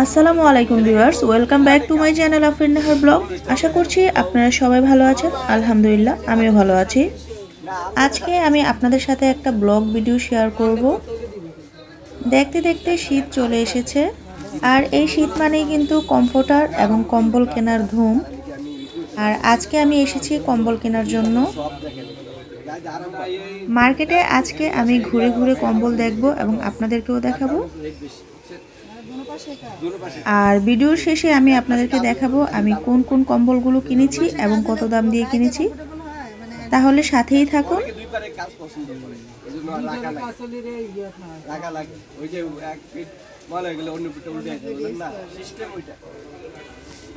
আসসালামু আলাইকুম viewers, welcome back to my channel Afrin Nahar vlog. আশা করছি আপনারা সবাই ভালো আছেন। আলহামদুলিল্লাহ, আমিও ভালো আছি। আজকে আমি আপনাদের সাথে একটা ব্লগ ভিডিও শেয়ার করব। দেখতে দেখতে শীত চলে এসেছে, আর এই শীত মানেই কিন্তু কমফোর্টার এবং কম্বল কেনার ধুম। আর আজকে আমি এসেছি কম্বল কেনার জন্য মার্কেটে। আজকে আমি ঘুরে ঘুরে কম্বল দেখব এবং আপনাদেরকেও দেখাবো। আর ভিডিওর শেষে আমি আপনাদেরকে দেখাবো আমি কোন কোন কম্বলগুলো কিনেছি এবং কত দাম দিয়ে কিনেছি। তাহলে সাথেই থাকুন।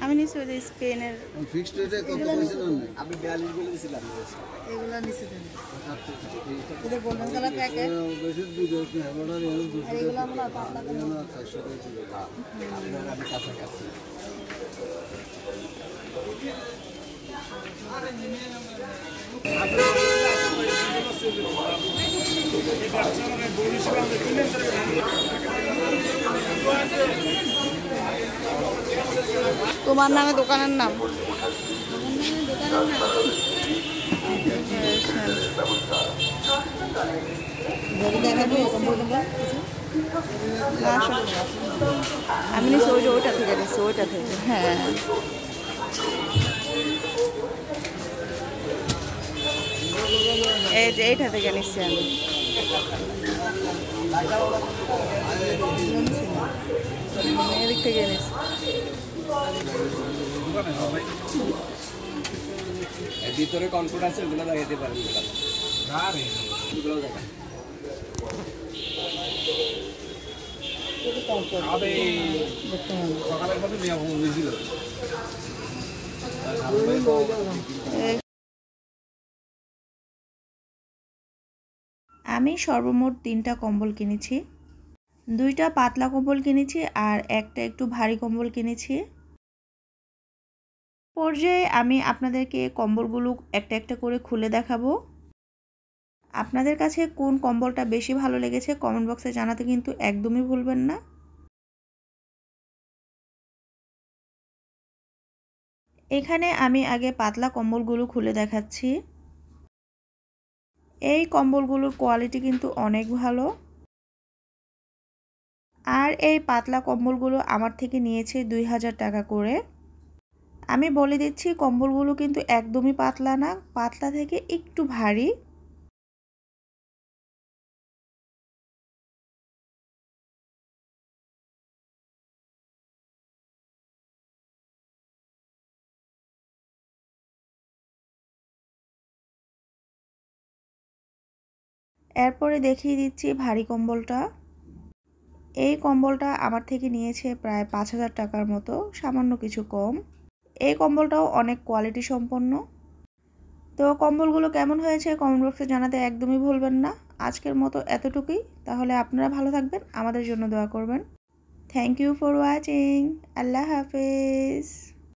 আমি নিছি ওই যে স্পেনের ফিক্সড রেটে কত কইছিলেন আপনি 42 বলে দিছিলাম এগুলা নিচে দেন এটা গোল্ডেন কালার প্যাকেট বেশি দুটো আছে বড় এর দুটো এগুলা আমরা পাতলা না 400 টাকা ছিল আপনারা আমি কাছে কাছে আরে নিয়ে তোমার নামে দোকানের নাম আমি নিচ্ছি ওইটা থেকে নিচ্ছি ওইটা থেকে। হ্যাঁ এই যে এইটা থেকে নিচ্ছি আমি। এদিক থেকে নিচ্ছি। ভিতরে কনফোর্ট আছে, ওগুলো লাগাইতে পারেন। আমি সর্বমোট 3টা কম্বল কিনেছি। 2টা পাতলা কম্বল কিনেছি আর একটা একটু ভারী কম্বল কিনেছি। পর্যায়ে আমি আপনাদেরকে কম্বলগুলো একটা একটা করে খুলে দেখাবো। আপনাদের কাছে কোন কম্বলটা বেশি ভালো লেগেছে কমেন্ট বক্সে জানাতে কিন্তু একদমই ভুলবেন না। এখানে আমি আগে পাতলা কম্বলগুলো খুলে দেখাচ্ছি। এই কম্বলগুলোর কোয়ালিটি কিন্তু অনেক ভালো। আর এই পাতলা কম্বলগুলো আমার থেকে নিয়েছে 2000 টাকা করে। আমি বলে দিচ্ছি কম্বলগুলো কিন্তু একদমই পাতলা না, পাতলা থেকে একটু ভারী। এরপরে দেখিয়ে দিচ্ছি ভারী কম্বলটা। এই কম্বলটা আমার থেকে নিয়েছে প্রায় 5000 টাকার মতো, সামান্য কিছু কম। এই কম্বলটাও অনেক কোয়ালিটি সম্পন্ন। তো কম্বলগুলো কেমন হয়েছে কমেন্ট বক্সে জানাতে একদমই ভুলবেন না। আজকের মতো এতটুকুই। তাহলে আপনারা ভালো থাকবেন, আমাদের জন্য দোয়া করবেন। Thank you for watching. আল্লাহ হাফেজ।